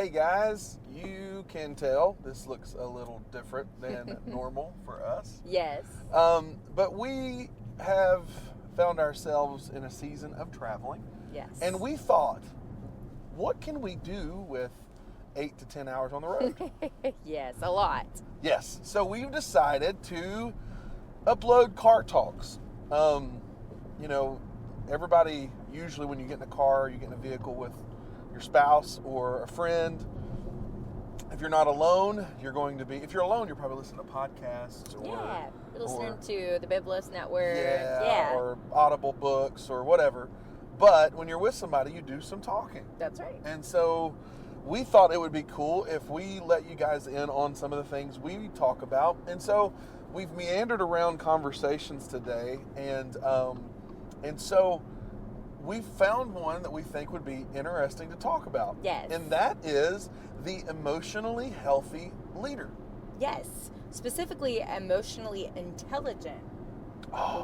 Hey guys, you can tell this looks a little different than normal for us. Yes. But we have found ourselves in a season of traveling. Yes. And we thought, what can we do with 8 to 10 hours on the road? Yes, a lot. Yes. So we've decided to upload car talks. Everybody, usually when you get in a car, you get in a vehicle with your spouse or a friend. If you're not alone, if you're alone, you're probably listening to podcasts or... Yeah, you're listening to the Biblos Network. Yeah, or Audible books or whatever. But when you're with somebody, you do some talking. That's right. And so we thought it would be cool if we let you guys in on some of the things we talk about. And so we've meandered around conversations today, and so we found one that we think would be interesting to talk about. Yes. And that is the emotionally healthy leader. Yes. Specifically, emotionally intelligent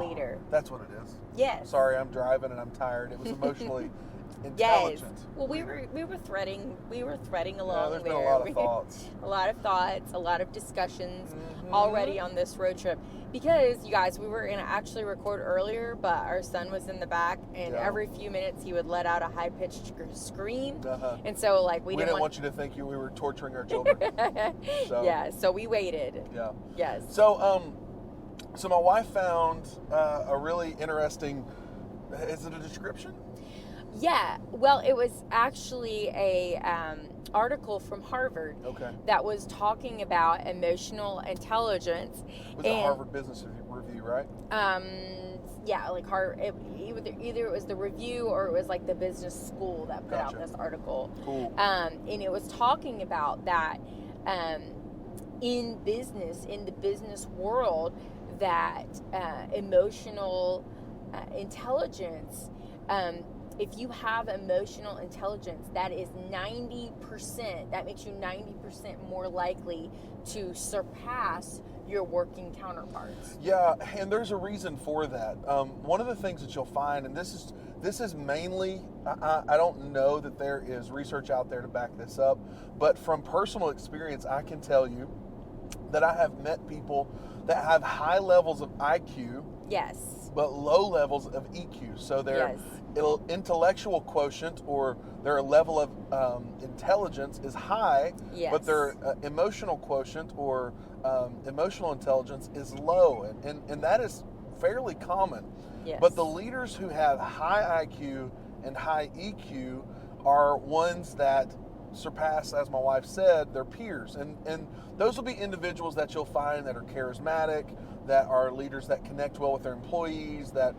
leader. That's what it is. Yes. Sorry, I'm driving and I'm tired. It was emotionally intelligent. Yes. Well, we were threading along there's there. been a lot of thoughts. A lot of thoughts, a lot of discussions already on this road trip. Because, you guys, we were going to actually record earlier, but our son was in the back, and every few minutes he would let out a high-pitched scream. And so, we didn't want you to think we were torturing our children. So. Yeah, so we waited. Yeah. Yes. So my wife found a really interesting, is it a description? Yeah, well, it was actually a article from Harvard that was talking about emotional intelligence. Was it Harvard Business Review, right? Yeah, either it was the review or it was the business school that put out this article. Cool. And it was talking about that in the business world, that emotional intelligence. If you have emotional intelligence, that is 90%, that makes you 90% more likely to surpass your working counterparts. Yeah, and there's a reason for that. One of the things that you'll find, and this is mainly, I don't know that there is research out there to back this up, but from personal experience, I can tell you that I have met people that have high levels of IQ, yes, but low levels of EQ. So their intellectual quotient or their level of intelligence is high, but their emotional quotient or emotional intelligence is low, and that is fairly common. Yes. But the leaders who have high IQ and high EQ are ones that surpass, as my wife said, their peers. And those will be individuals that you'll find that are charismatic, that are leaders that connect well with their employees, that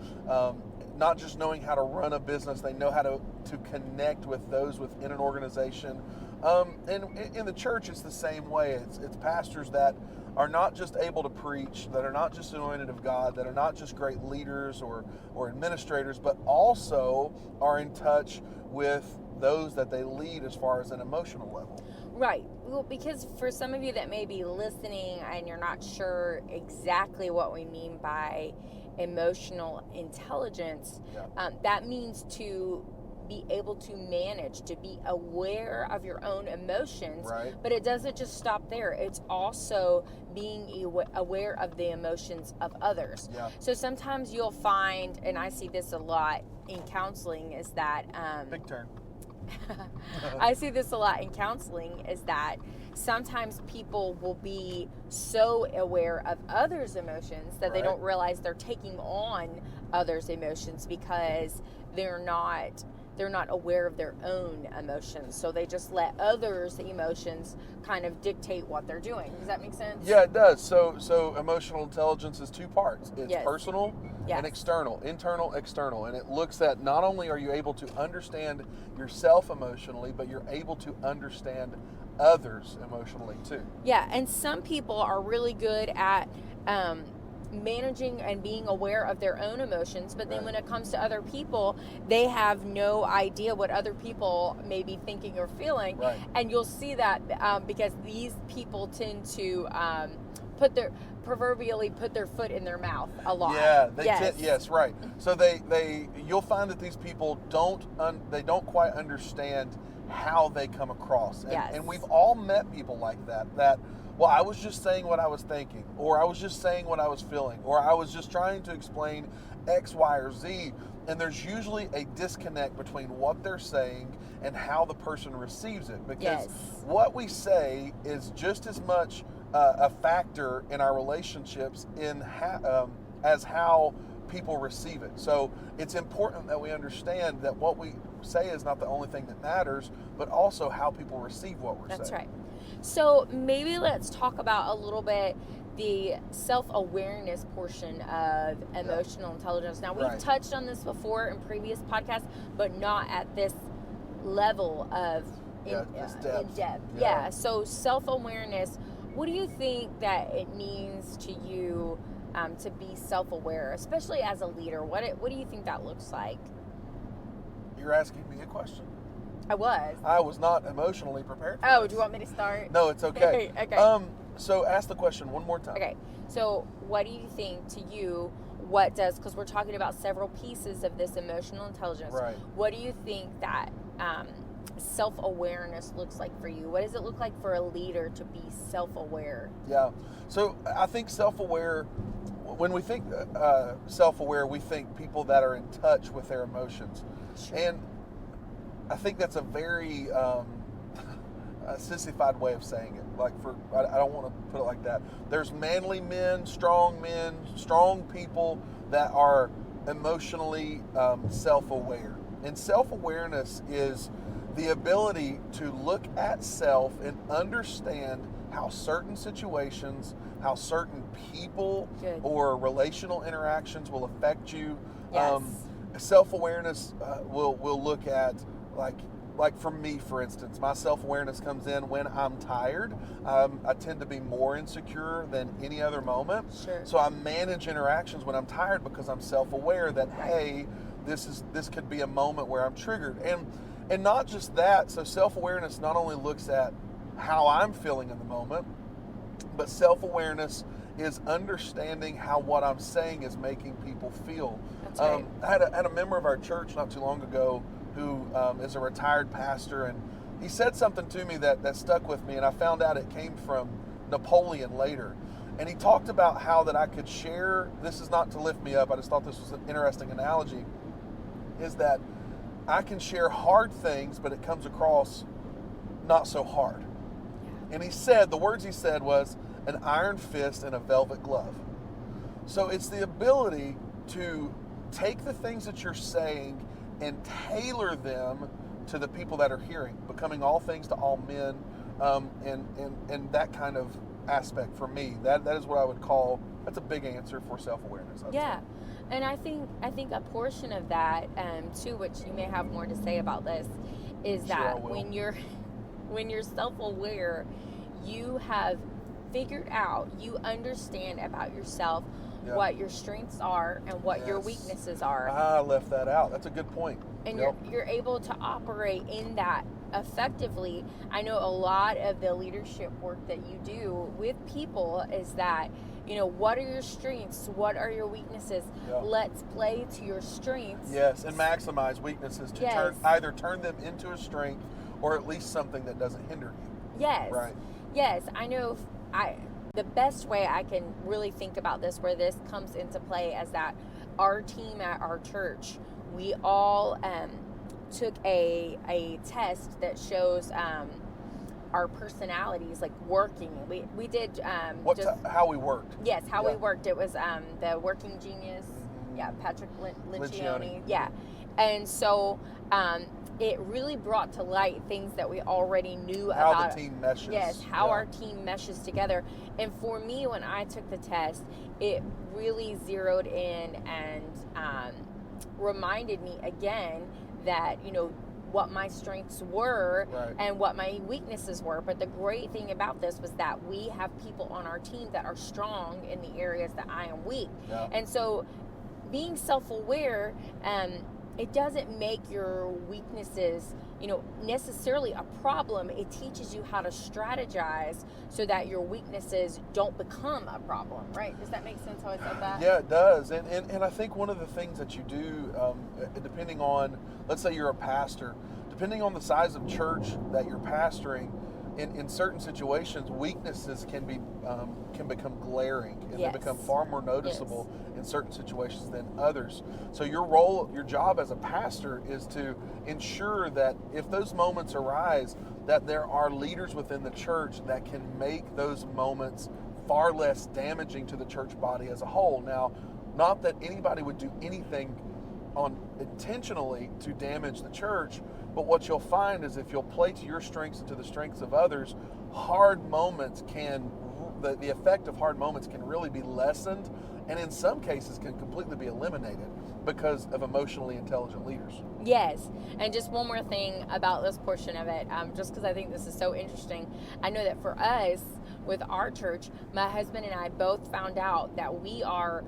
not just knowing how to run a business, they know how to connect with those within an organization. And in the church, it's the same way. It's pastors that are not just able to preach, that are not just anointed of God, that are not just great leaders or administrators, but also are in touch with those that they lead as far as an emotional level. Right. Well, because for some of you that may be listening and you're not sure exactly what we mean by emotional intelligence, that means to be able to manage, to be aware of your own emotions. Right. But it doesn't just stop there. It's also being aware of the emotions of others. Yeah. So sometimes you'll find, and I see this a lot in counseling, is that... Big turn. I see this a lot in counseling, is that sometimes people will be so aware of others' emotions that they don't realize they're taking on others' emotions because they're not aware of their own emotions. So they just let others' emotions kind of dictate what they're doing. Does that make sense? Yeah, it does. So emotional intelligence is two parts. It's personal and external, internal, external. And it looks at not only are you able to understand yourself emotionally, but you're able to understand others emotionally too. Yeah, and some people are really good at managing and being aware of their own emotions, but then when it comes to other people, they have no idea what other people may be thinking or feeling. And you'll see that because these people tend to proverbially put their foot in their mouth a lot. Yeah, yes, right. So you'll find that these people don't quite understand how they come across. Yes. And we've all met people like that, well, I was just saying what I was thinking, or I was just saying what I was feeling, or I was just trying to explain X, Y, or Z. And there's usually a disconnect between what they're saying and how the person receives it. Because what we say is just as much a factor in our relationships as how people receive it. So it's important that we understand that what we say is not the only thing that matters, but also how people receive what we're saying. That's right. So maybe let's talk about a little bit the self-awareness portion of emotional intelligence. Now, we've touched on this before in previous podcasts, but not at this level of in depth. Yeah. So self-awareness, what do you think that it means to you to be self-aware, especially as a leader? What do you think that looks like? You're asking me a question. I was not emotionally prepared for this. this. Do you want me to start? No, it's okay. Okay. So ask the question one more time. Okay. So what do you think to you, what does, because we're talking about several pieces of this emotional intelligence. Right. What do you think that self-awareness looks like for you? What does it look like for a leader to be self-aware? Yeah. So I think self-aware, when we think self-aware, we think people that are in touch with their emotions. Sure. And I think that's a very sissified way of saying it. I don't want to put it like that. There's manly men, strong people that are emotionally self-aware. And self-awareness is the ability to look at self and understand how certain situations, how certain people or relational interactions will affect you. Yes. Self-awareness will look at like for me, for instance, my self-awareness comes in when I'm tired. I tend to be more insecure than any other moment. Sure. So I manage interactions when I'm tired because I'm self-aware that, hey, this could be a moment where I'm triggered. And not just that, so self-awareness not only looks at how I'm feeling in the moment, but self-awareness is understanding how what I'm saying is making people feel. That's right. I had a member of our church not too long ago who is a retired pastor, and he said something to me that stuck with me, and I found out it came from Napoleon later. And he talked about how that I could share, this is not to lift me up, I just thought this was an interesting analogy, is that I can share hard things, but it comes across not so hard. And he said, the words he said was, an iron fist and a velvet glove. So it's the ability to take the things that you're saying and tailor them to the people that are hearing, becoming all things to all men, and that kind of aspect for me. That is what I would call, that's a big answer for self-awareness. Yeah. And I think a portion of that, too, which you may have more to say about this, is that when you're self-aware, you have figured out, you understand about yourself what your strengths are and what your weaknesses are. I left that out. That's a good point. And you're able to operate in that effectively. I know a lot of the leadership work that you do with people is that, what are your strengths? What are your weaknesses? Yeah. Let's play to your strengths. Yes, and maximize weaknesses to either turn them into a strength or at least something that doesn't hinder you. Yes. Right. Yes, I know. The best way I can really think about this, where this comes into play, is that our team at our church, we all took a test that shows our personalities, like working. We did how we worked. Yes, how we worked. It was the Working Genius. Yeah, Patrick Lencioni. Yeah, and so it really brought to light things that we already knew about. How the team meshes. Yes, how our team meshes together. And for me, when I took the test, it really zeroed in and reminded me again that, what my strengths were and what my weaknesses were. But the great thing about this was that we have people on our team that are strong in the areas that I am weak. Yeah. And so being self-aware, it doesn't make your weaknesses, necessarily a problem. It teaches you how to strategize so that your weaknesses don't become a problem, right? Does that make sense how I said that? Yeah, it does. And I think one of the things that you do, depending on, let's say you're a pastor, depending on the size of church that you're pastoring, in certain situations, weaknesses can become glaring, and Yes. they become far more noticeable Yes. in certain situations than others. So your job as a pastor is to ensure that if those moments arise, that there are leaders within the church that can make those moments far less damaging to the church body as a whole. Now, not that anybody would do anything intentionally to damage the church, but what you'll find is if you'll play to your strengths and to the strengths of others, the effect of hard moments can really be lessened, and in some cases can completely be eliminated because of emotionally intelligent leaders. Yes, and just one more thing about this portion of it, just because I think this is so interesting. I know that for us, with our church, my husband and I both found out that we are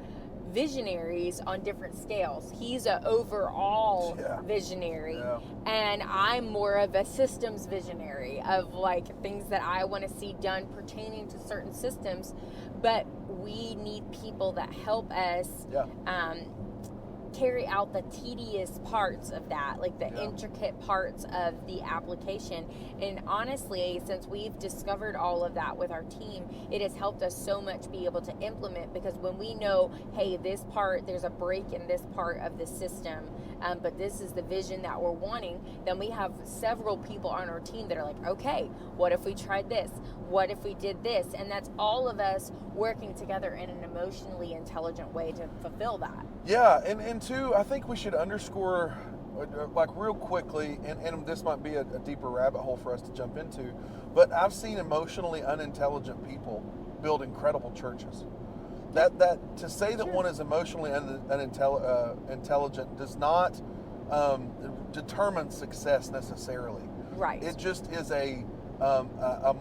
visionaries on different scales. He's an overall visionary, and I'm more of a systems visionary of like things that I want to see done pertaining to certain systems, but we need people that help us carry out the tedious parts of that, like the intricate parts of the application. And honestly, since we've discovered all of that with our team, it has helped us so much be able to implement, because when we know, hey, this part, there's a break in this part of the system, but this is the vision that we're wanting, then we have several people on our team that are like, okay, what if we tried this? What if we did this? And that's all of us working together in an emotionally intelligent way to fulfill that. Yeah, and two, I think we should underscore, like real quickly, and this might be a deeper rabbit hole for us to jump into, but I've seen emotionally unintelligent people build incredible churches. That to say that one is emotionally intelligent does not determine success necessarily. Right. It just is a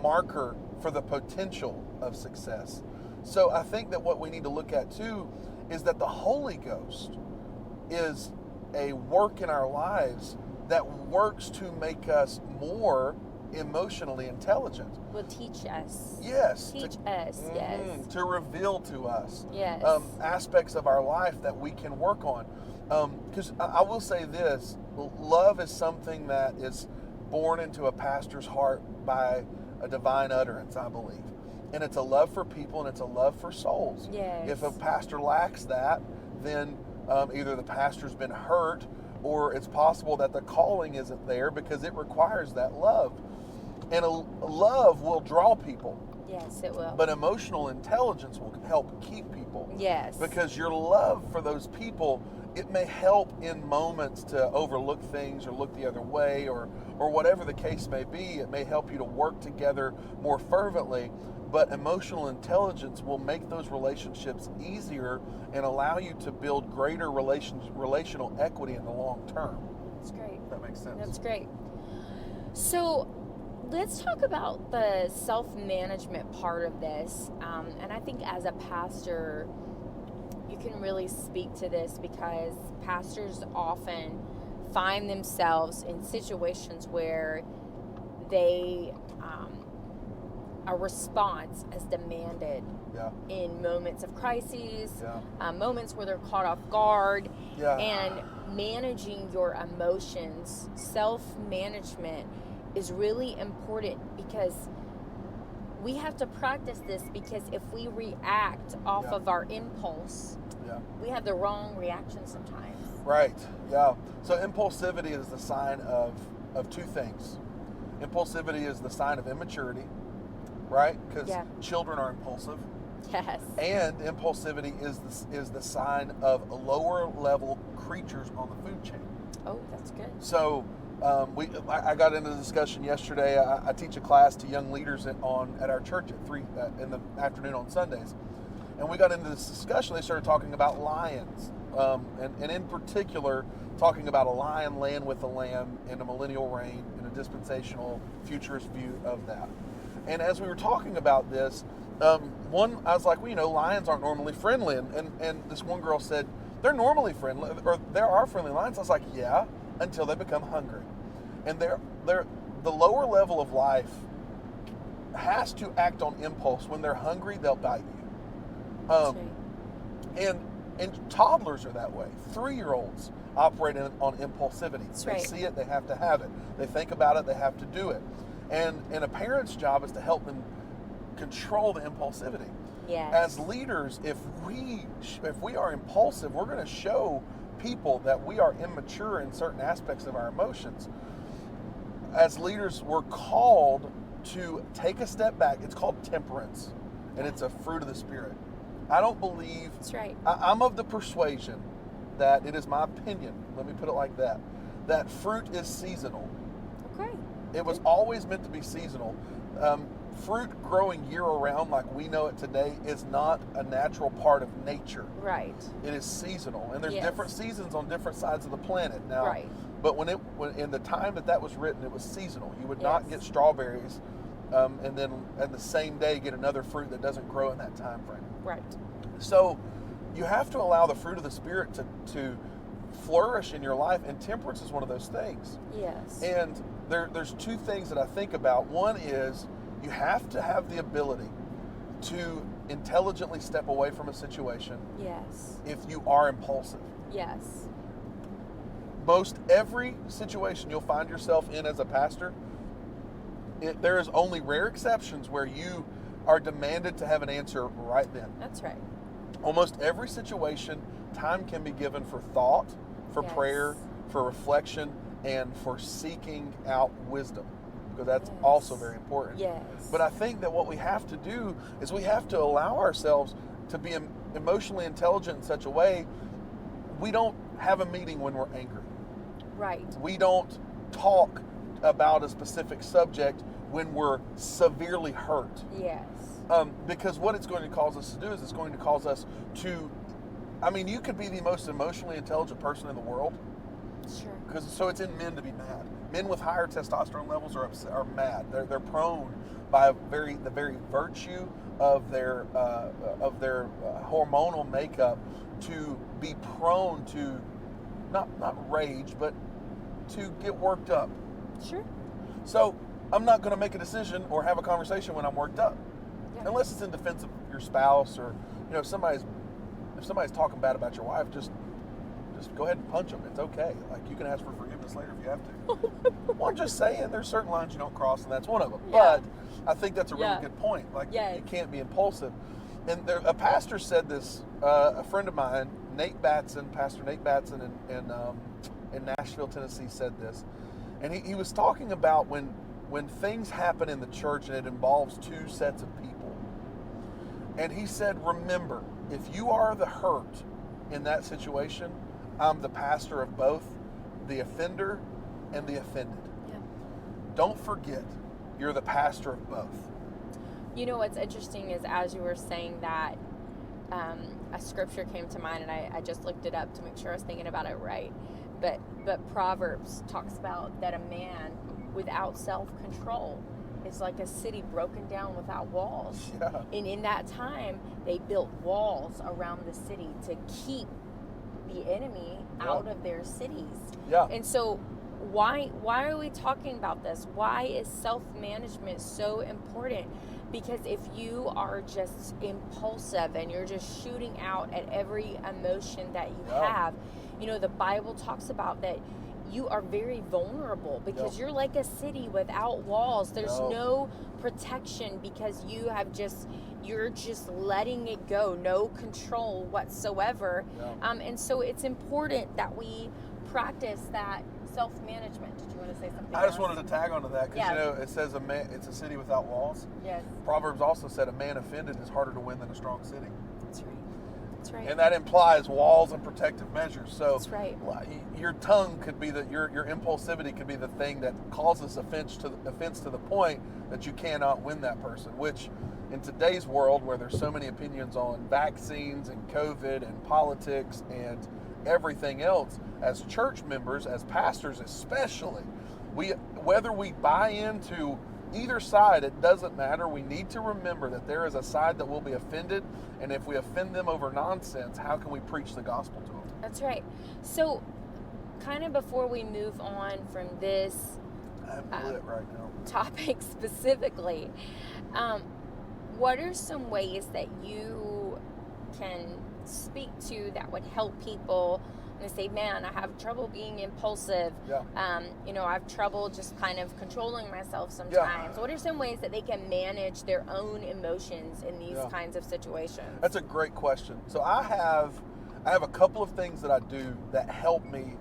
marker for the potential of success. So I think that what we need to look at too is that the Holy Ghost is a work in our lives that works to make us more emotionally intelligent. Will teach us. Yes. Teach us, yes. To reveal to us yes. Aspects of our life that we can work on. Because I will say this, love is something that is born into a pastor's heart by a divine utterance, I believe. And it's a love for people and it's a love for souls. Yes. If a pastor lacks that, then either the pastor's been hurt, or it's possible that the calling isn't there because it requires that love. And love will draw people. Yes, it will. But emotional intelligence will help keep people. Yes. Because your love for those people, it may help in moments to overlook things or look the other way, or whatever the case may be. It may help you to work together more fervently. But emotional intelligence will make those relationships easier and allow you to build greater relational equity in the long term. That's great. That makes sense. That's great. So let's talk about the self-management part of this. And I think as a pastor, you can really speak to this, because pastors often find themselves in situations where a response is demanded in moments of crises, moments where they're caught off guard, and managing your emotions, self-management is really important, because we have to practice this, because if we react off of our impulse, we have the wrong reaction sometimes. Right, yeah. So impulsivity is the sign of two things. Impulsivity is the sign of immaturity, right? Because children are impulsive. Yes. And impulsivity is the sign of lower level creatures on the food chain. Oh, that's good. So I got into the discussion yesterday. I teach a class to young leaders at our church at 3 in the afternoon on Sundays, and we got into this discussion. They started talking about lions, and in particular talking about a lion laying with a lamb in a millennial reign, in a dispensational futurist view of that. And as we were talking about this, I was like, well, lions aren't normally friendly. And this one girl said, they're normally friendly, or there are friendly lions. I was like, yeah, until they become hungry. And they're the lower level of life has to act on impulse. When they're hungry, they'll bite you. And toddlers are that way. 3-year-olds. operate on impulsivity. That's They right. see it, they have to have it. They think about it, they have to do it. And a parent's job is to help them control the impulsivity. Yes. As leaders, if we are impulsive, we're going to show people that we are immature in certain aspects of our emotions. As leaders, we're called to take a step back. It's called temperance, and it's a fruit of the Spirit. I don't believe. That's right. I'm of the persuasion that it is my opinion. Let me put it like that. That fruit is seasonal. Okay. It was always meant to be seasonal. Fruit growing year-round like we know it today is not a natural part of nature. Right. It is seasonal, and there's Yes. different seasons on different sides of the planet. Now, Right. but when in the time that was written, it was seasonal. You would not Yes. get strawberries, and then at the same day get another fruit that doesn't grow in that time frame. Right. So, you have to allow the fruit of the Spirit to flourish in your life, and temperance is one of those things. Yes. And there's two things that I think about. One is you have to have the ability to intelligently step away from a situation Yes. if you are impulsive. Yes. Most every situation you'll find yourself in as a pastor, there is only rare exceptions where you are demanded to have an answer right then. That's right. Almost every situation, time can be given for thought, for Yes. prayer, for reflection, and for seeking out wisdom, because that's Yes. also very important. Yes. But I think that what we have to do is we have to allow ourselves to be emotionally intelligent in such a way we don't have a meeting when we're angry. Right. We don't talk about a specific subject when we're severely hurt. Yes. Because what it's going to cause us to do is it's going to cause us to, I mean, you could be the most emotionally intelligent person in the world, Sure. so it's in men to be mad. Men with higher testosterone levels are mad. They're prone by the very virtue of their hormonal makeup to be prone to not rage, but to get worked up. Sure. So I'm not going to make a decision or have a conversation when I'm worked up, Yeah. unless it's in defense of your spouse, or if somebody's talking bad about your wife, just go ahead and punch them. It's okay. Like, you can ask for forgiveness later if you have to. Well, I'm just saying, there's certain lines you don't cross, and that's one of them. Yeah. But I think that's a really Yeah. good point. Like, Yeah. you can't be impulsive. And a pastor said this. A friend of mine, Pastor Nate Batson in Nashville, Tennessee, said this. And he was talking about when things happen in the church and it involves two sets of people. And he said, remember, if you are the hurt in that situation, I'm the pastor of both, the offender and the offended. Yeah. Don't forget, you're the pastor of both. You know what's interesting is, as you were saying that, a scripture came to mind, and I just looked it up to make sure I was thinking about it right. But Proverbs talks about that a man without self-control is like a city broken down without walls. Yeah. And in that time, they built walls around the city to keep the enemy out of their cities. Yeah. And so why are we talking about this? Why is self-management so important? Because if you are just impulsive and you're just shooting out at every emotion that you have, the Bible talks about that you are very vulnerable because you're like a city without walls. There's no protection because you're just letting it go, no control whatsoever. And so it's important that we practice that self-management. Did you want to say something I just else? wanted to tag onto that because Yeah. it says it's a city without walls. Yes, Proverbs also said a man offended is harder to win than a strong city. that's right. That's right. And that implies walls and protective measures. So That's right. your tongue could be your impulsivity could be the thing that causes offense to the point that you cannot win that person, which in today's world where there's so many opinions on vaccines and COVID and politics and everything else, as church members, as pastors especially, whether we buy into either side, it doesn't matter. We need to remember that there is a side that will be offended, and if we offend them over nonsense, how can we preach the gospel to them? That's right. So, kind of before we move on from this I'm lit right now. topic specifically, what are some ways that you can speak to that would help people and they say, man, I have trouble being impulsive. Yeah. I have trouble just kind of controlling myself sometimes. What are some ways that they can manage their own emotions in these kinds of situations? That's a great question. So I have a couple of things that I do that help me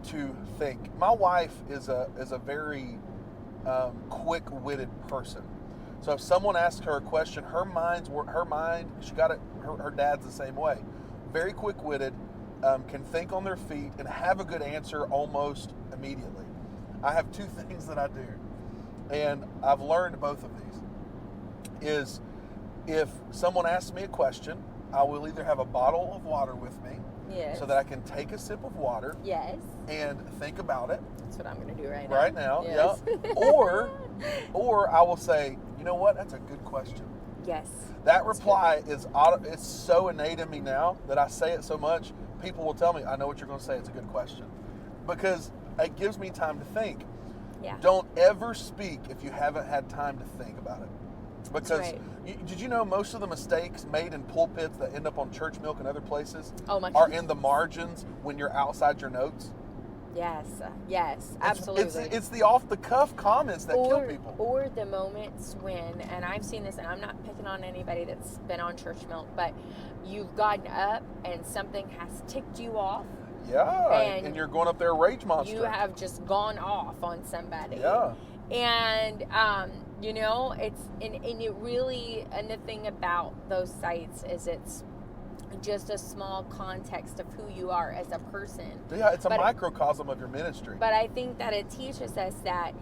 to think. My wife is a very quick-witted person. So if someone asks her a question, her mind, she got it. Her dad's the same way. Very quick-witted, can think on their feet and have a good answer almost immediately. I have two things that I do, and I've learned both of these. Is if someone asks me a question, I will either have a bottle of water with me, yes, so that I can take a sip of water, yes, and think about it. That's what I'm going to do right now. Right now, yes. yeah. Or I will say, you know what? That's a good question. Yes. That reply is it's so innate in me now that I say it so much. People will tell me, I know what you're going to say. It's a good question, because it gives me time to think. Yeah. Don't ever speak if you haven't had time to think about it. Because did you know most of the mistakes made in pulpits that end up on church milk and other places are in the margins when you're outside your notes? Yes, absolutely. It's the off-the-cuff comments that kill people. Or the moments when, and I've seen this, and I'm not picking on anybody that's been on church milk, but you've gotten up and something has ticked you off. Yeah, and you're going up there rage monster. You have just gone off on somebody. Yeah. And, it really, and the thing about those sites is it's just a small context of who you are as a person. Yeah, it's a microcosm of your ministry. But I think that it teaches us that,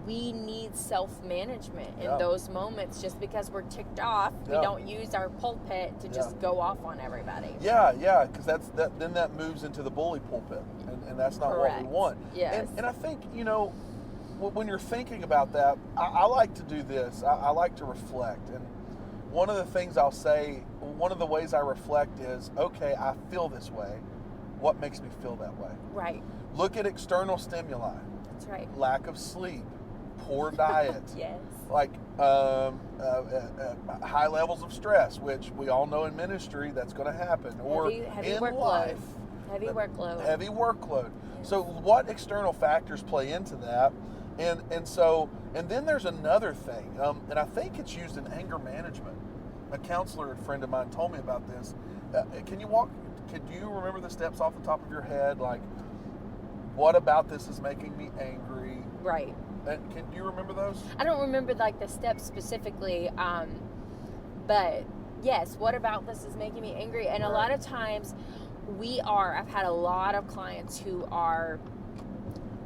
we need self-management in those moments. Just because we're ticked off, we don't use our pulpit to just go off on everybody. Yeah, because then that moves into the bully pulpit, and that's not what we want. Yes. And I think, when you're thinking about that, I like to do this. I like to reflect. And one of the things I'll say, one of the ways I reflect is, okay, I feel this way. What makes me feel that way? Right. Look at external stimuli. That's right. Lack of sleep, poor diet. Yes. Like high levels of stress, which we all know in ministry that's going to happen. Or heavy in workload. life. Heavy workload. Heavy workload. Yes. So what external factors play into that? And then there's another thing, and I think it's used in anger management. A counselor friend of mine told me about this. Could you remember the steps off the top of your head? Like, what about this is making me angry? Right. Can you remember those? I don't remember like the steps specifically, but yes, what about this is making me angry? And a lot of times I've had a lot of clients who are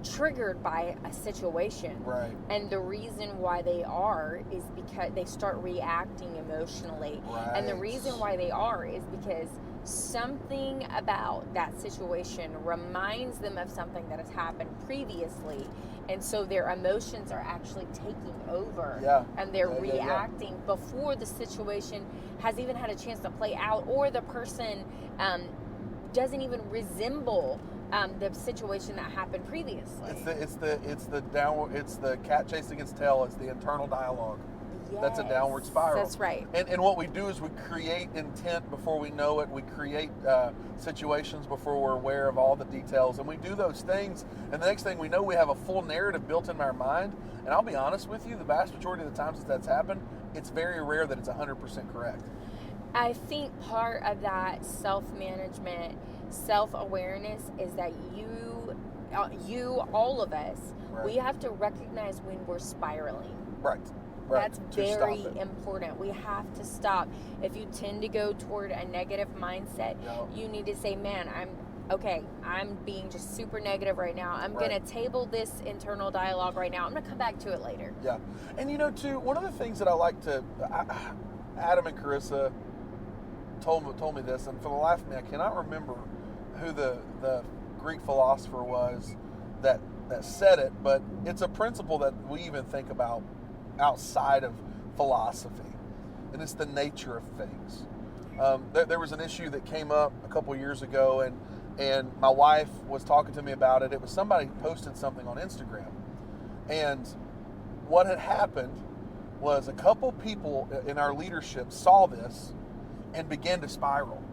triggered by a situation. Right. And the reason why they are is because they start reacting emotionally. Right. And the reason why they are is because something about that situation reminds them of something that has happened previously. And so their emotions are actually taking over. Yeah. And they're reacting before the situation has even had a chance to play out, or the person doesn't even resemble the situation that happened previously. It's the cat chasing its tail. It's the internal dialogue. Yes, that's a downward spiral. That's right. And what we do is we create intent before we know it. We create situations before we're aware of all the details. And we do those things, and the next thing we know, we have a full narrative built in our mind. And I'll be honest with you, the vast majority of the times that's happened, it's very rare that it's 100% correct. I think part of that self-management, self-awareness is that you, all of us, we have to recognize when we're spiraling. Right. That's very important. We have to stop. If you tend to go toward a negative mindset, you need to say, man, I'm being just super negative right now. I'm going to table this internal dialogue right now. I'm going to come back to it later. Yeah. And too, one of the things that I like to, Adam and Carissa told me this, and for the life of me, I cannot remember who the Greek philosopher was that said it, but it's a principle that we even think about outside of philosophy, and it's the nature of things. There was an issue that came up a couple years ago, and my wife was talking to me about it. It was somebody posted something on Instagram, and what had happened was a couple people in our leadership saw this and began to spiral.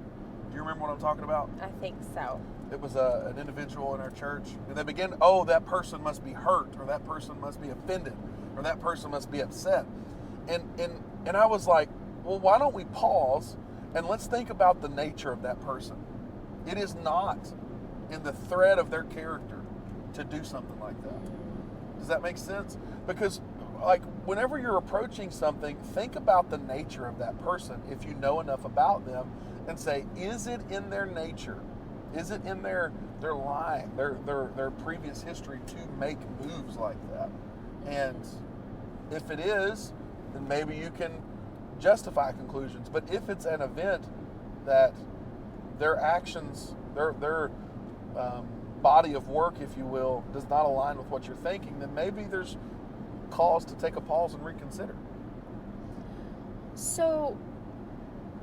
Do you remember what I'm talking about? I think so. It was an individual in our church, and they began, oh, that person must be hurt, or that person must be offended, or that person must be upset. And I was like, well, why don't we pause and let's think about the nature of that person. It is not in the thread of their character to do something like that. Does that make sense? Because like whenever you're approaching something, think about the nature of that person if you know enough about them, and say, is it in their nature? Is it in their line, their previous history to make moves like that? And if it is, then maybe you can justify conclusions. But if it's an event that their actions, their body of work, if you will, does not align with what you're thinking, then maybe there's cause to take a pause and reconsider. So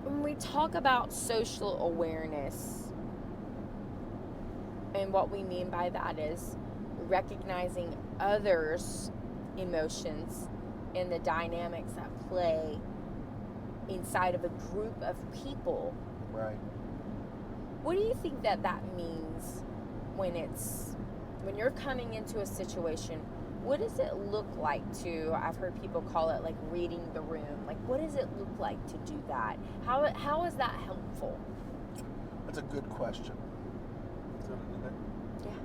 when we talk about social awareness, and what we mean by that is recognizing others' emotions and the dynamics at play inside of a group of people. Right. What do you think that means when you're coming into a situation? What does it look like to, I've heard people call it like reading the room. Like, what does it look like to do that? How is that helpful? That's a good question. Is that in there? Yeah.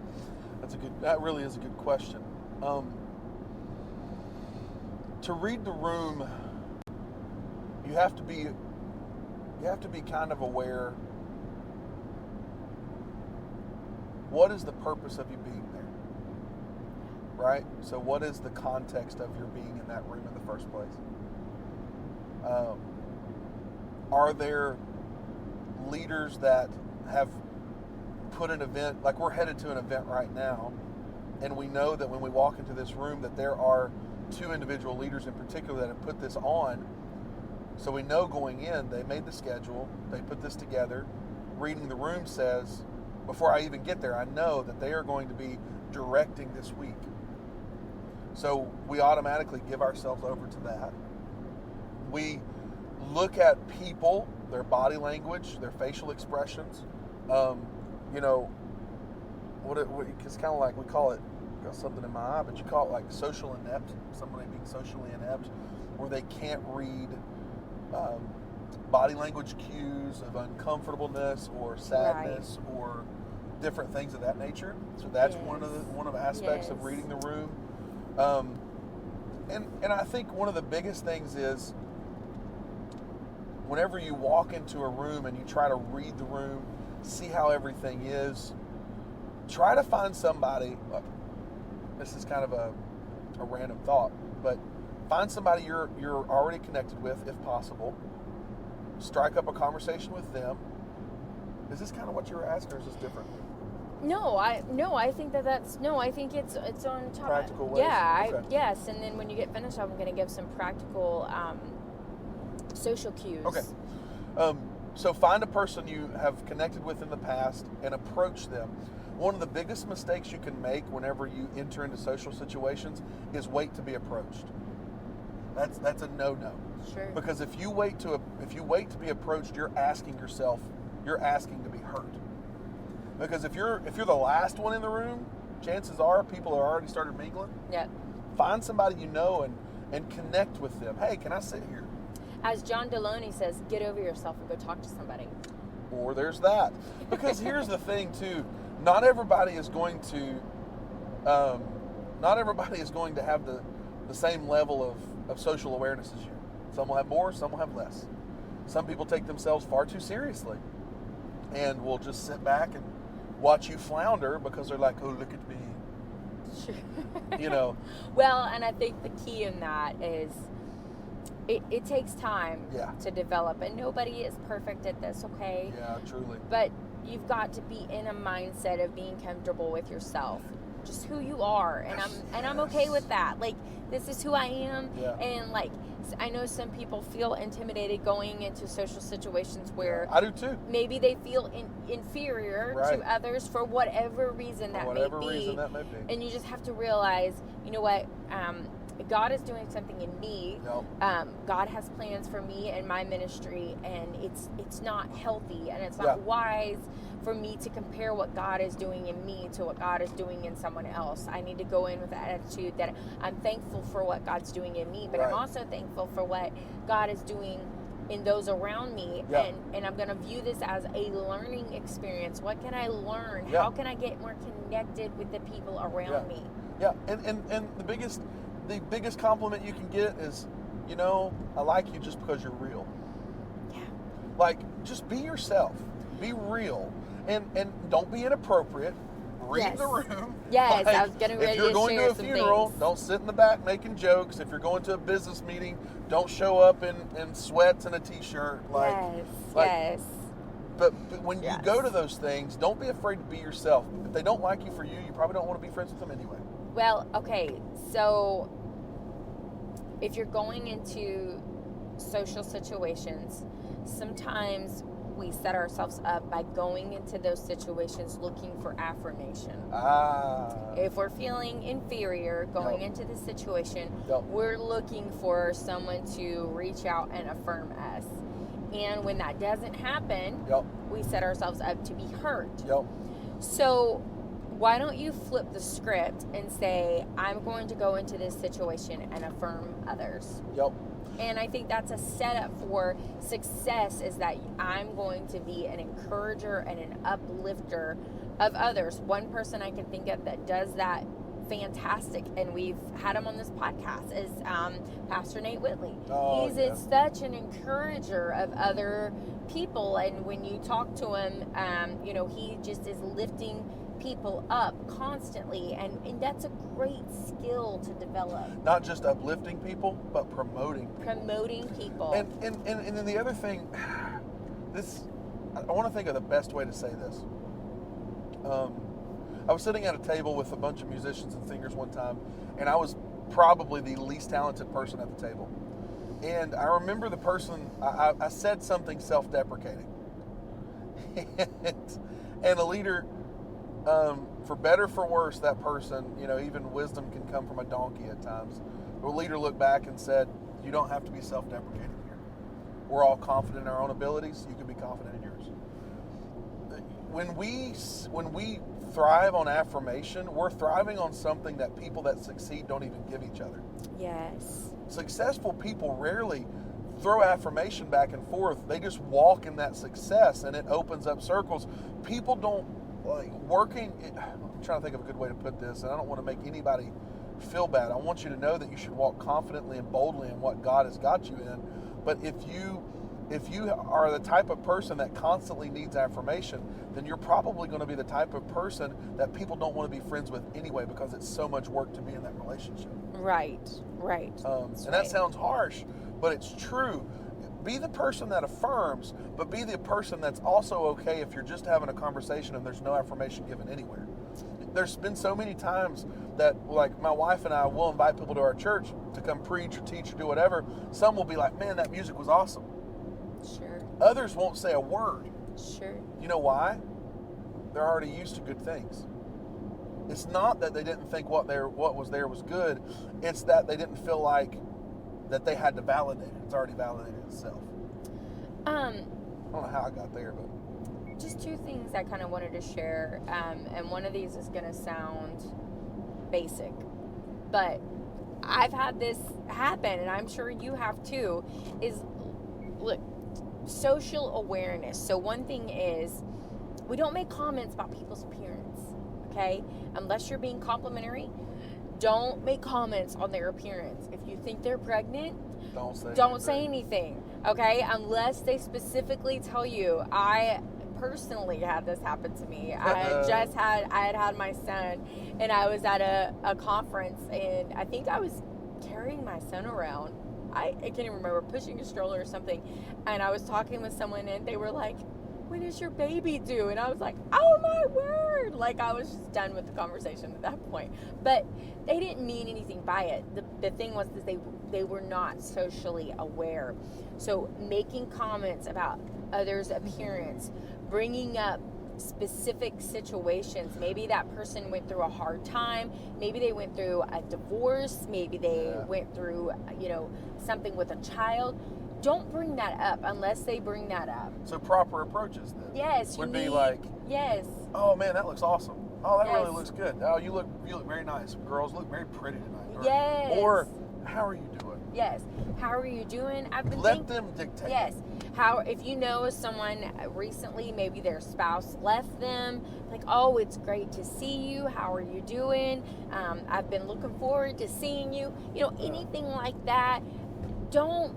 That really is a good question. To read the room, you have to be kind of aware. What is the purpose of you being there? Right? So what is the context of your being in that room in the first place? Are there leaders that have put an event, like we're headed to an event right now, and we know that when we walk into this room that there are two individual leaders in particular that have put this on. So we know going in, they made the schedule, they put this together. Reading the room says, before I even get there, I know that they are going to be directing this week. So we automatically give ourselves over to that. We look at people, their body language, their facial expressions. It's kind of like, we call it, got something in my eye, but you call it like social inept, somebody being socially inept, where they can't read body language cues of uncomfortableness or sadness, right, or different things of that nature. So that's one of the aspects of reading the room. And I think one of the biggest things is whenever you walk into a room and you try to read the room, see how everything is, try to find somebody, this is kind of a random thought, but find somebody you're already connected with, if possible. Strike up a conversation with them. Is this kind of what you were asking, or is this different? I think I think it's on top. Practical ways? Yeah, Okay. Yes, and then when you get finished, I'm going to give some practical social cues. Okay. So find a person you have connected with in the past and approach them. One of the biggest mistakes you can make whenever you enter into social situations is wait to be approached. That's a no-no. Sure. Because if you wait to be approached, you're asking to be heard. Because if you're the last one in the room, chances are people are already started mingling. Yep. Find somebody you know and connect with them. Hey, can I sit here? As John Deloney says, get over yourself and go talk to somebody. Or there's that. Because here's the thing too, not everybody is going to have the same level of social awareness as you. Some will have more, some will have less. Some people take themselves far too seriously and will just sit back and watch you flounder because they're like, oh, look at me. Sure. Well, and I think the key in that is it takes time to develop, and nobody is perfect at this, okay? Yeah, truly. But you've got to be in a mindset of being comfortable with yourself, just who you are, and I'm okay with that. Like, this is who I am, and like, I know some people feel intimidated going into social situations where I do too. Maybe they feel inferior to others for whatever reason that may be. And you just have to realize, you know what, God is doing something in me. Yep. God has plans for me and my ministry, and it's not healthy and it's not Yeah. wise for me to compare what God is doing in me to what God is doing in someone else. I need to go in with the attitude that I'm thankful for what God's doing in me, but Right. I'm also thankful for what God is doing in those around me. Yeah. And I'm going to view this as a learning experience. What can I learn? Yeah. How can I get more connected with the people around Yeah. me? Yeah, and the biggest compliment you can get is, I like you just because you're real. Yeah. Like, just be yourself, be real, and don't be inappropriate. Read Yes. the room. Yes, Like, I was getting ready if you're to going share to a some funeral, things. don't sit in the back making jokes. If you're going to a business meeting, don't show up in sweats and a t-shirt. Yes. But when you Yes. go to those things, don't be afraid to be yourself. If they don't like you for you, you probably don't want to be friends with them anyway. Well, okay, so if you're going into social situations, sometimes we set ourselves up by going into those situations looking for affirmation. If we're feeling inferior going Yep. into the situation, Yep. we're looking for someone to reach out and affirm us. And when that doesn't happen, Yep. we set ourselves up to be hurt. Yep. So why don't you flip the script and say, I'm going to go into this situation and affirm others? Yep. And I think that's a setup for success, is that I'm going to be an encourager and an uplifter of others. One person I can think of that does that fantastic, and we've had him on this podcast, is Pastor Nate Whitley. Oh, He's yeah. such an encourager of other people, and when you talk to him, he just is lifting people up constantly, and that's a great skill to develop. Not just uplifting people, but promoting people. Promoting people. And then the other thing, I want to think of the best way to say this. I was sitting at a table with a bunch of musicians and singers one time, and I was probably the least talented person at the table. And I remember the person, I said something self-deprecating. And a leader, for better or for worse, that person, even wisdom can come from a donkey at times. The leader looked back and said, you don't have to be self-deprecating here. We're all confident in our own abilities. You can be confident in yours. When we thrive on affirmation, we're thriving on something that people that succeed don't even give each other. Yes. Successful people rarely throw affirmation back and forth. They just walk in that success, and it opens up circles. People don't I'm trying to think of a good way to put this, and I don't want to make anybody feel bad. I want you to know that you should walk confidently and boldly in what God has got you in. But if you are the type of person that constantly needs affirmation, then you're probably going to be the type of person that people don't want to be friends with anyway, because it's so much work to be in that relationship. Right. That sounds harsh, but it's true. Be the person that affirms, but be the person that's also okay if you're just having a conversation and there's no affirmation given anywhere. There's been so many times that, like, my wife and I will invite people to our church to come preach or teach or do whatever. Some will be like, man, that music was awesome. Sure. Others won't say a word. Sure. You know why? They're already used to good things. It's not that they didn't think what was there was good. It's that they didn't feel like that they had to validate it. It's already validated itself. I don't know how I got there, but just two things I kind of wanted to share, and one of these is going to sound basic, but I've had this happen, and I'm sure you have too, is, look, social awareness. So one thing is, we don't make comments about people's appearance, okay? Unless you're being complimentary, don't make comments on their appearance. If you think they're pregnant, don't say anything, okay? Unless they specifically tell you. I personally had this happen to me. I had had my son, and I was at a conference, and I think I was carrying my son around. I can't even remember, pushing a stroller or something, and I was talking with someone, and they were like, when is your baby due? And I was like, oh my word. Like, I was just done with the conversation at that point. But they didn't mean anything by it. The thing was that they were not socially aware. So making comments about others' appearance, bringing up specific situations. Maybe that person went through a hard time. Maybe they went through a divorce. Maybe they went through, something with a child. Don't bring that up unless they bring that up. So proper approaches then. Yes. Would be like, yes. oh man, that looks awesome. Oh, that Yes. really looks good. Oh, you look very nice. Girls look very pretty tonight. Or, Yes. Or how are you doing? Yes. How are you doing? I've been Let them dictate. Yes. How, if you know someone recently, maybe their spouse left them, like, oh, it's great to see you. How are you doing? I've been looking forward to seeing you. Anything like that. Don't,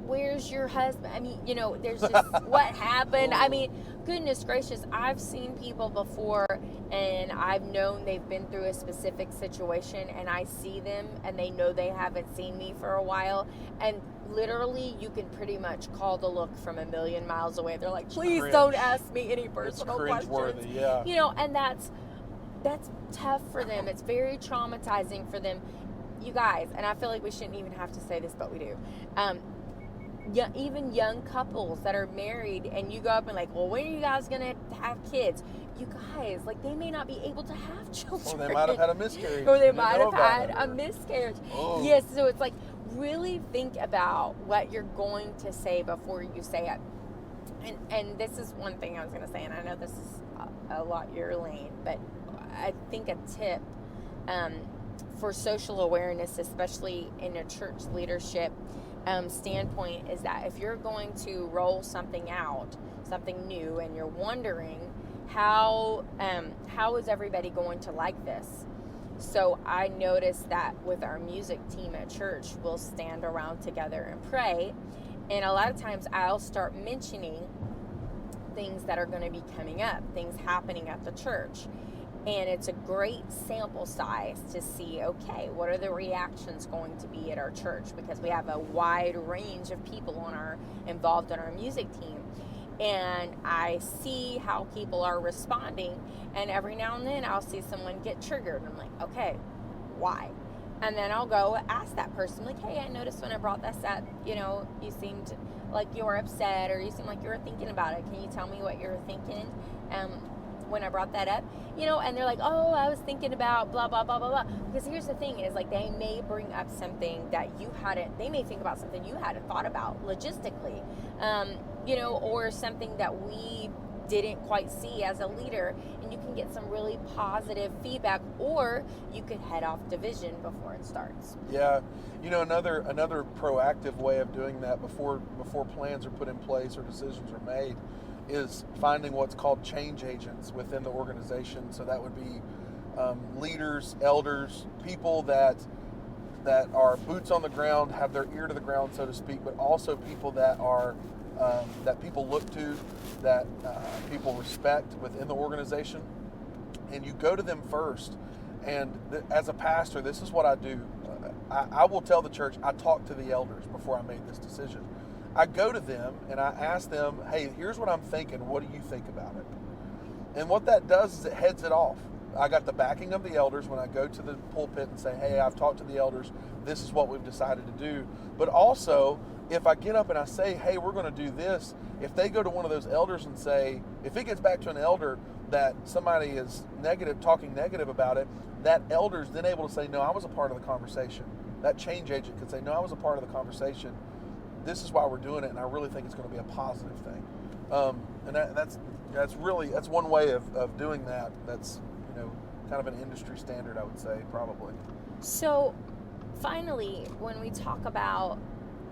where's your husband? I mean, there's just what happened. I mean, goodness gracious, I've seen people before and I've known they've been through a specific situation and I see them and they know they haven't seen me for a while, and literally you can pretty much call the look from a million miles away. They're like, please don't ask me any personal questions. Yeah. And that's tough for them. It's very traumatizing for them. You guys, and I feel like we shouldn't even have to say this, but we do. Even young couples that are married, and you go up and like, well, when are you guys gonna have kids? You guys, like, they may not be able to have children. Or they might have had a miscarriage. Or they might have had a miscarriage. Oh. Yes, so it's like, really think about what you're going to say before you say it. And this is one thing I was gonna say, and I know this is a lot your lane, but I think a tip for social awareness, especially in a church leadership standpoint, is that if you're going to roll something out, something new, and you're wondering how is everybody going to like this? So I noticed that with our music team at church, we'll stand around together and pray, and a lot of times I'll start mentioning things that are going to be coming up, things happening at the church. And it's a great sample size to see, okay, what are the reactions going to be at our church? Because we have a wide range of people involved in our music team. And I see how people are responding. And every now and then I'll see someone get triggered. And I'm like, okay, why? And then I'll go ask that person, like, hey, I noticed when I brought this up, you seemed like you were upset, or you seemed like you were thinking about it. Can you tell me what you were thinking? When I brought that up, and they're like, oh, I was thinking about blah, blah, blah, blah, blah. Because here's the thing is, like, they may bring up something that they may think about something you hadn't thought about logistically, or something that we didn't quite see as a leader, and you can get some really positive feedback, or you could head off division before it starts. Yeah. Another proactive way of doing that before plans are put in place or decisions are made is finding what's called change agents within the organization. So that would be leaders, elders, people that are boots on the ground, have their ear to the ground, so to speak, but also people that are that people look to, that people respect within the organization. And you go to them first. And as a pastor, this is what I do. I will tell the church, I talk to the elders before I made this decision. I go to them and I ask them, hey, here's what I'm thinking. What do you think about it? And what that does is it heads it off. I got the backing of the elders when I go to the pulpit and say, hey, I've talked to the elders. This is what we've decided to do. But also, if I get up and I say, hey, we're going to do this, if they go to one of those elders and say, if it gets back to an elder that somebody is talking negative about it, that elder's then able to say, no, I was a part of the conversation. That change agent could say, no, I was a part of the conversation. This is why we're doing it, and I really think it's going to be a positive thing. And that's one way of doing that. That's kind of an industry standard, I would say, probably. So, finally, when we talk about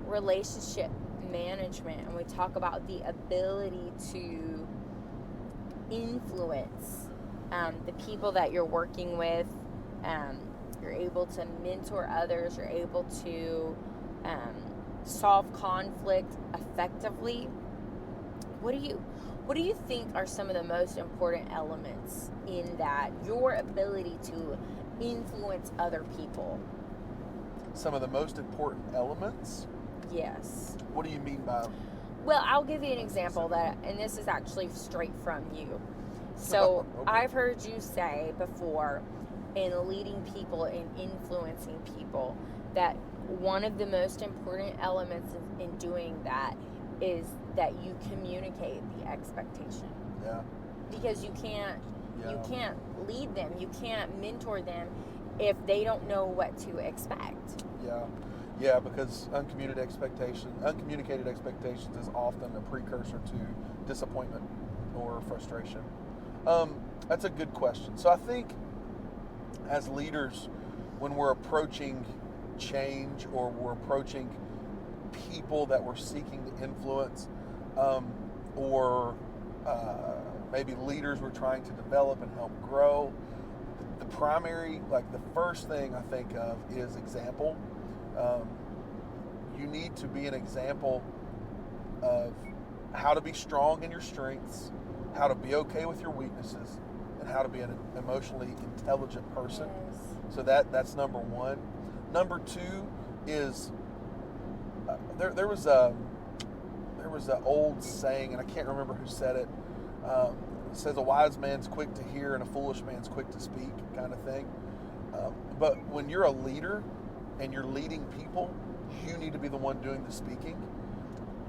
relationship management and we talk about the ability to influence the people that you're working with, you're able to mentor others, you're able to solve conflict effectively. What do you think are some of the most important elements in that, your ability to influence other people? Some of the most important elements? Yes. What do you mean by? Well, I'll give you an example and this is actually straight from you. So Okay. I've heard you say before, in leading people and influencing people, that one of the most important elements in doing that is that you communicate the expectation. Yeah. because you can't Yeah. lead them, you can't mentor them if they don't know what to expect. Yeah, because uncommunicated expectations is often a precursor to disappointment or frustration. That's a good question. So I think as leaders, when we're approaching change or we're approaching people that we're seeking to influence, or maybe leaders we're trying to develop and help grow, the primary, like the first thing I think of is example. Um, you need to be an example of how to be strong in your strengths, how to be okay with your weaknesses, and how to be an emotionally intelligent person. Yes. So that's number one. Number two is there was an old saying, and I can't remember who said it. It says a wise man's quick to hear and a foolish man's quick to speak, kind of thing. But when you're a leader and you're leading people, you need to be the one doing the speaking.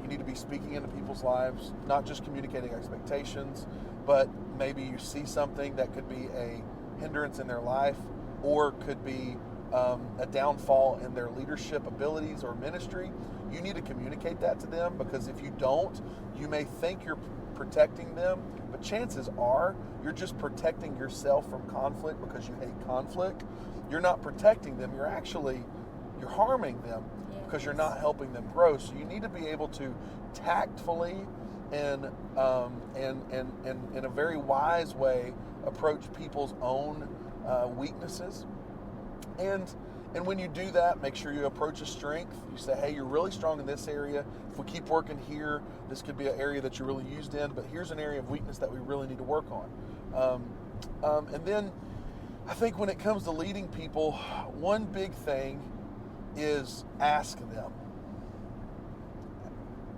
You need to be speaking into people's lives, not just communicating expectations, but maybe you see something that could be a hindrance in their life or could be a downfall in their leadership abilities or ministry. You need to communicate that to them, because if you don't, you may think you're protecting them, but chances are you're just protecting yourself from conflict because you hate conflict. You're not protecting them, you're harming them because you're not helping them grow. So you need to be able to tactfully and in a very wise way approach people's own weaknesses. And when you do that, make sure you approach a strength. You say, hey, you're really strong in this area. If we keep working here, this could be an area that you're really used in, but here's an area of weakness that we really need to work on. And then I think when it comes to leading people, one big thing is ask them.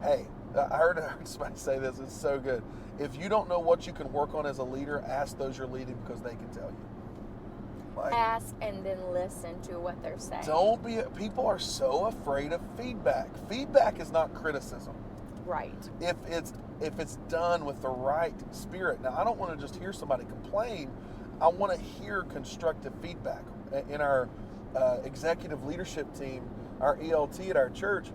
Hey, I heard somebody say this, it's so good. If you don't know what you can work on as a leader, ask those you're leading, because they can tell you. Like, ask and then listen to what they're saying. People are so afraid of feedback. Feedback is not criticism. Right. If it's done with the right spirit. Now, I don't want to just hear somebody complain. I want to hear constructive feedback. In our executive leadership team, our ELT at our church,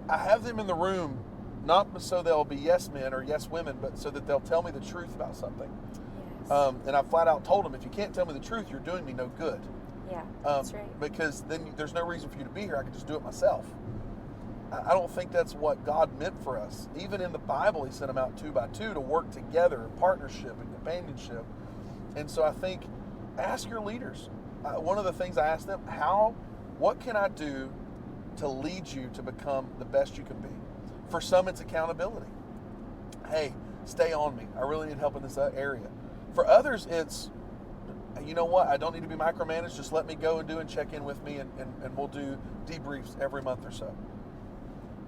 I have them in the room not so they'll be yes men or yes women, but so that they'll tell me the truth about something. And I flat out told them, if you can't tell me the truth, you're doing me no good. Yeah, that's right. Because then there's no reason for you to be here. I can just do it myself. I don't think that's what God meant for us. Even in the Bible, He sent them out 2 by 2 to work together in partnership and companionship. And so I think, ask your leaders. One of the things I asked them, what can I do to lead you to become the best you can be? For some, it's accountability. Hey, stay on me. I really need help in this area. For others, it's, you know what, I don't need to be micromanaged. Just let me go and do and check in with me, and we'll do debriefs every month or so.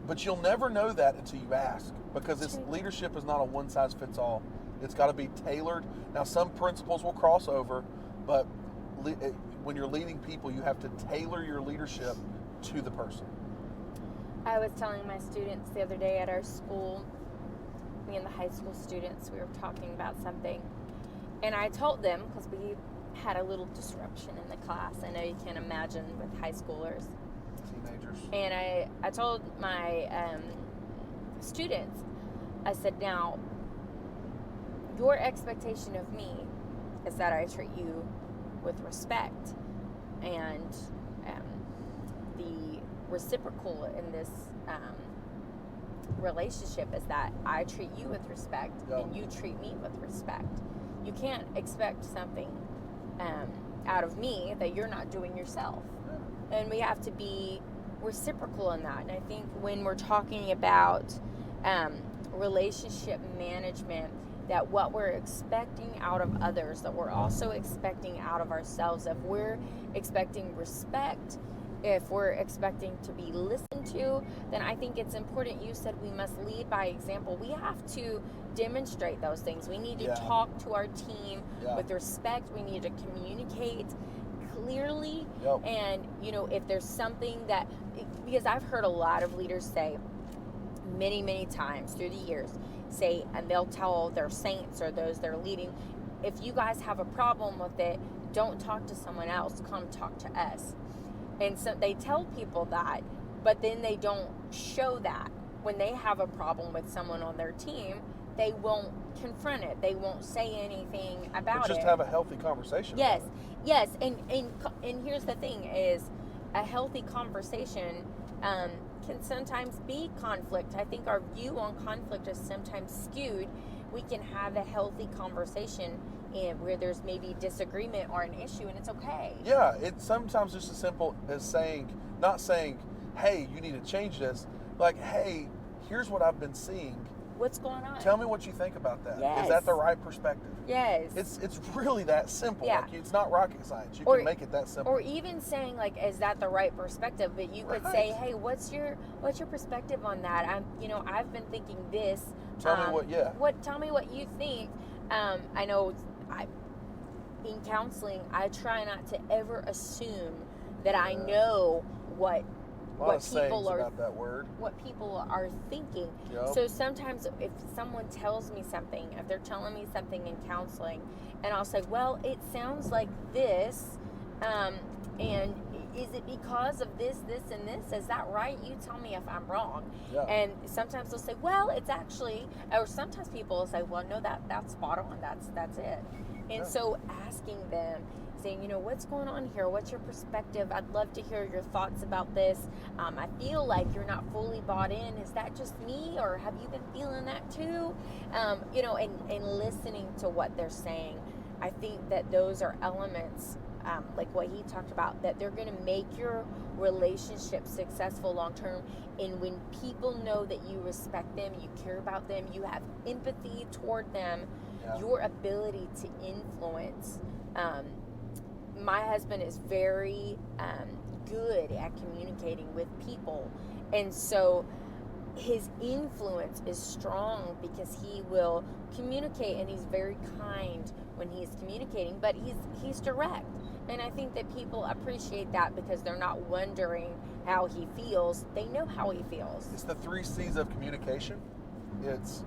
But you'll never know that until you ask, because leadership is not a one-size-fits-all. It's got to be tailored. Now, some principles will cross over, but when you're leading people, you have to tailor your leadership to the person. I was telling my students the other day at our school, me and the high school students, we were talking about something. And I told them, because we had a little disruption in the class. I know you can't imagine with high schoolers. Teenagers. And I told my students, I said, now, your expectation of me is that I treat you with respect. And the reciprocal in this relationship is that I treat you with respect and you treat me with respect. You can't expect something out of me that you're not doing yourself. And we have to be reciprocal in that. And I think when we're talking about relationship management, that what we're expecting out of others, that we're also expecting out of ourselves. If we're expecting respect, if we're expecting to be listened to, then I think it's important. You said we must lead by example. We have to demonstrate those things. We need to talk to our team with respect. We need to communicate clearly. And, if there's something that, because I've heard a lot of leaders say many, many times through the years, say, and they'll tell their saints or those they're leading, if you guys have a problem with it, don't talk to someone else, come talk to us. And so they tell people that, but then they don't show that. When they have a problem with someone on their team, they won't confront it. They won't say anything about it. Just have a healthy conversation. Yes, yes. And here's the thing is, a healthy conversation can sometimes be conflict. I think our view on conflict is sometimes skewed. We can have a healthy conversation where there's maybe disagreement or an issue, and it's okay. Yeah, it's sometimes just as simple as not saying, hey, you need to change this. Like, hey, here's what I've been seeing. What's going on? Tell me what you think about that. Yes. Is that the right perspective? Yes. It's really that simple. Yeah. Like, it's not rocket science. You can make it that simple. Or even saying, like, is that the right perspective? But you could say, hey, what's your perspective on that? I've been thinking this. Tell me what. Tell me what you think. I know in counseling, I try not to ever assume that I know what people are about that word. What people are thinking. Yep. So sometimes if someone tells me something, if they're telling me something in counseling, and I'll say, well, it sounds like this, and is it because of this, and this? Is that right? You tell me if I'm wrong. Yeah. And sometimes they'll say, well, it's actually, or sometimes people will say, well, no, that's spot on. That's it. And so asking them, saying, what's going on here? What's your perspective? I'd love to hear your thoughts about this. I feel like you're not fully bought in. Is that just me, or have you been feeling that too? And listening to what they're saying. I think that those are elements, like what he talked about, that they're going to make your relationship successful long term. And when people know that you respect them, you care about them, you have empathy toward them, your ability to influence. My husband is very good at communicating with people, and so his influence is strong because he will communicate, and he's very kind when he's communicating, but he's direct. And I think that people appreciate that because they're not wondering how he feels. They know how he feels. It's the 3 C's of communication. It's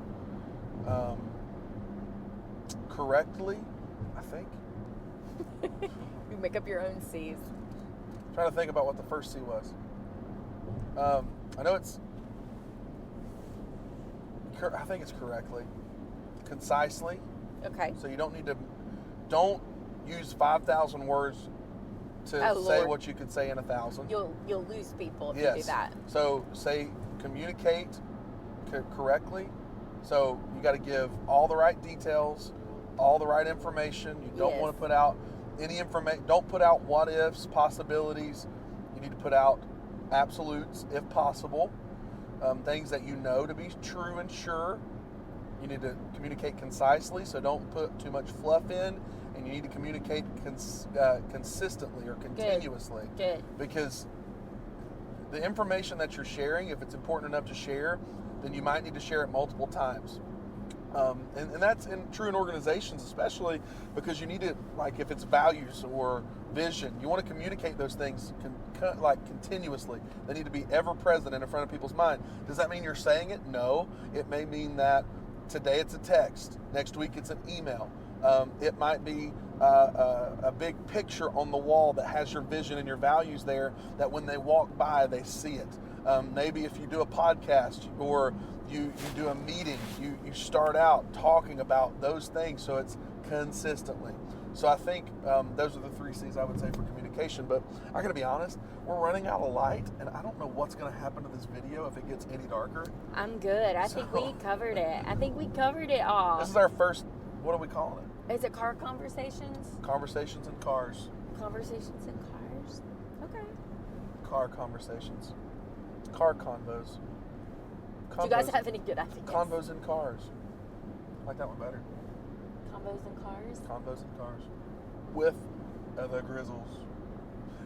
correctly, I think. You make up your own C's. I'm trying to think about what the first C was. I know I think it's correctly. Concisely. Okay. So you don't use 5,000 words to say what you could say in 1,000. You'll lose people if you do that. So communicate correctly. So you got to give all the right details, all the right information. You don't want to put out any information. Don't put out what ifs, possibilities. You need to put out absolutes if possible. Things that you know to be true and sure. You need to communicate concisely, so don't put too much fluff in, and you need to communicate consistently or continuously. Good. Because the information that you're sharing, if it's important enough to share, then you might need to share it multiple times. And that's true in organizations, especially because you need to, like if it's values or vision, you want to communicate those things continuously. They need to be ever present and in front of people's mind. Does that mean you're saying it? No. It may mean that today it's a text, next week it's an email. It might be a big picture on the wall that has your vision and your values there, that when they walk by, they see it. Maybe if you do a podcast or you do a meeting, you start out talking about those things, so it's consistently. So I think those are the 3 C's I would say for communication. But I gotta be honest, we're running out of light, and I don't know what's gonna happen to this video if it gets any darker. I'm good. I think we covered it. I think we covered it all. This is our first, what are we calling it? Is it car conversations? Conversations in cars. Conversations in cars. Okay. Car conversations. Car convos. Do you guys have any good ideas? Convos in cars. I like that one better. Combos in cars? Combos in cars. With the Grizzles.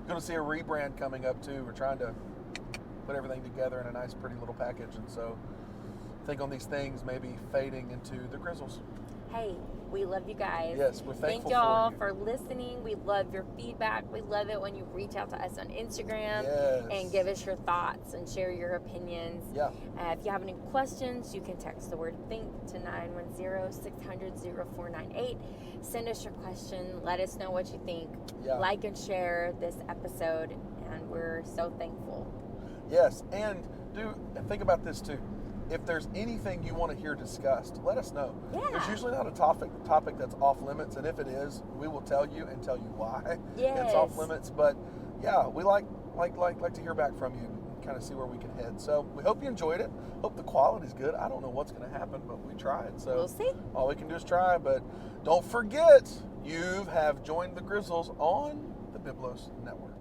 Going to see a rebrand coming up too. We're trying to put everything together in a nice, pretty little package. And so think on these things maybe fading into the Grizzles. Hey, We love you guys. Yes, we're Thank thankful y'all for you. for listening. We love your feedback. We love it when you reach out to us on Instagram Yes. and give us your thoughts and share your opinions. Yeah. If you have any questions, you can text the word think to 910-600-0498. Send us your question. Let us know what you think. Yeah. Like and share this episode, and we're so thankful. Yes, and think about this too. If there's anything you want to hear discussed, let us know. Yeah. There's usually not a topic that's off limits, and if it is, we will tell you and tell you why it's off limits. But yeah, we like to hear back from you and kind of see where we can head. So we hope you enjoyed it. Hope the quality's good. I don't know what's going to happen, but we tried. So We'll see. All we can do is try. But don't forget, you have joined the Grizzles on the Biblos Network.